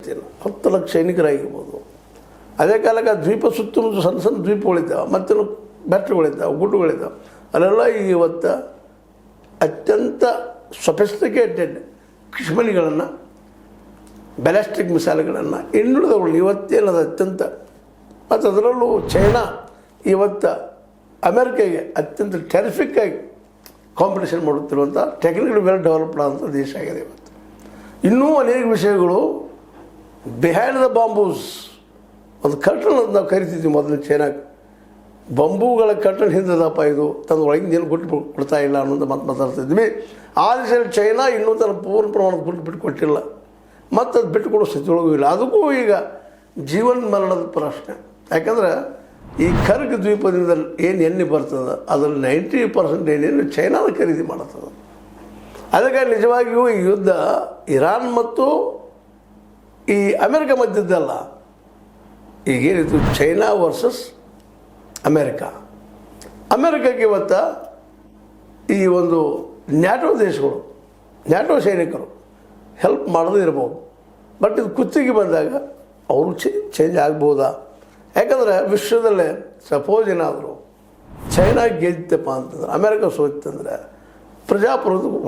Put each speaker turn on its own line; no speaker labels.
China 10 lakh ಸೈನಿಕರಾಗಿರ್ಬೋದು. ಅದೇ ಕಾಲಕ್ಕೆ ಆ ದ್ವೀಪ ಸುತ್ತಮುತ್ತ ಸಣ್ಣ ಸಣ್ಣ ದ್ವೀಪಗಳಿದ್ದಾವೆ, ಮತ್ತು ಬೆಟ್ಟಗಳಿದ್ದಾವೆ, ಗುಡ್ಡಗಳಿದ್ದಾವೆ. ಅಲ್ಲೆಲ್ಲ ಇವತ್ತು ಅತ್ಯಂತ ಸೊಫಿಸ್ಟಿಕೇಟೆಡ್ ಕ್ಷಿಪಣಿಗಳನ್ನು, ಬ್ಯಾಲಿಸ್ಟಿಕ್ ಮಿಸೈಲ್ಗಳನ್ನು ಇನ್ನುಳಿದವುಗಳು ಇವತ್ತೇನದು ಅತ್ಯಂತ, ಮತ್ತು ಅದರಲ್ಲೂ ಚೈನಾ ಇವತ್ತು ಅಮೆರಿಕೆಗೆ ಅತ್ಯಂತ ಟೆರಿಫಿಕ್ಕಾಗಿ ಕಾಂಪಿಟೇಷನ್ ಮಾಡುತ್ತಿರುವಂಥ ಟೆಕ್ನಿಕಲಿ ವೆಲ್ ಡೆವಲಪ್ಡ್ ಆದಂಥ ದೇಶ ಆಗಿದೆ ಇವತ್ತು. ಇನ್ನೂ ಅನೇಕ ವಿಷಯಗಳು ಬಿಹೈಂಡ್ ದ ಬಾಂಬೂಸ್, ಒಂದು ಕರ್ಟನ್ ಅಂತ ನಾವು ಕರಿತಿದ್ವಿ ಮೊದಲು. ಚೈನಾಕ್ಕೆ ಬಂಬೂಗಳ ಕರ್ಟನ್ ಹಿಂದದಪ್ಪ, ಇದು ತನ್ನ ಒಳಗಿನ ಏನು ಗುಟ್ಟು ಕೊಡ್ತಾ ಇಲ್ಲ ಅನ್ನೋದು ಮಾತಾಡ್ತಿದ್ವಿ. ಆ ದಿಶೆಯಲ್ಲಿ ಚೈನಾ ಇನ್ನೂ ತನ್ನ ಪೂರ್ಣ ಪ್ರಮಾಣದ ಗುಟ್ಟು ಬಿಟ್ಟುಕೊಟ್ಟಿಲ್ಲ, ಮತ್ತು ಅದು ಬಿಟ್ಟುಕೊಡೋ ಸ್ಥಿತಿಯೊಳಗೂ ಇಲ್ಲ. ಅದಕ್ಕೂ ಈಗ ಜೀವನ ಮರಣದ ಪ್ರಶ್ನೆ. ಯಾಕಂದ್ರೆ ಈ ಕರ್ಗ್ ದ್ವೀಪದಿಂದ ಏನು ಎಣ್ಣೆ ಬರ್ತದೆ ಅದರಲ್ಲಿ 90% ಎಣ್ಣೆಯನ್ನು ಚೈನಾದ ಖರೀದಿ ಮಾಡ್ತದೆ. ಅದಕ್ಕೆ ನಿಜವಾಗಿಯೂ ಈ ಯುದ್ಧ ಇರಾನ್ ಮತ್ತು ಈ ಅಮೆರಿಕ ಮಧ್ಯದ್ದಲ್ಲ, ಈಗೇನಿತ್ತು ಚೈನಾ ವರ್ಸಸ್ ಅಮೆರಿಕಕ್ಕೆ ಇವತ್ತು ಈ ಒಂದು ನ್ಯಾಟೋ ದೇಶಗಳು, ನ್ಯಾಟೋ ಸೈನಿಕರು ಹೆಲ್ಪ್ ಮಾಡೋದು ಇರ್ಬೋದು. ಬಟ್ ಇದು ಕುತ್ತಿಗೆ ಬಂದಾಗ ಅವರು ಚೇಂಜ್ ಆಗ್ಬೋದಾ? ಯಾಕಂದರೆ ವಿಶ್ವದಲ್ಲೇ ಸಪೋಸ್ ಏನಾದರೂ ಚೈನಾ ಗೆದ್ದಪ್ಪ ಅಂತಂದ್ರೆ, ಅಮೆರಿಕ ಸೋತಂದ್ರೆ ಪ್ರಜಾಪ್ರಭುತ್ವ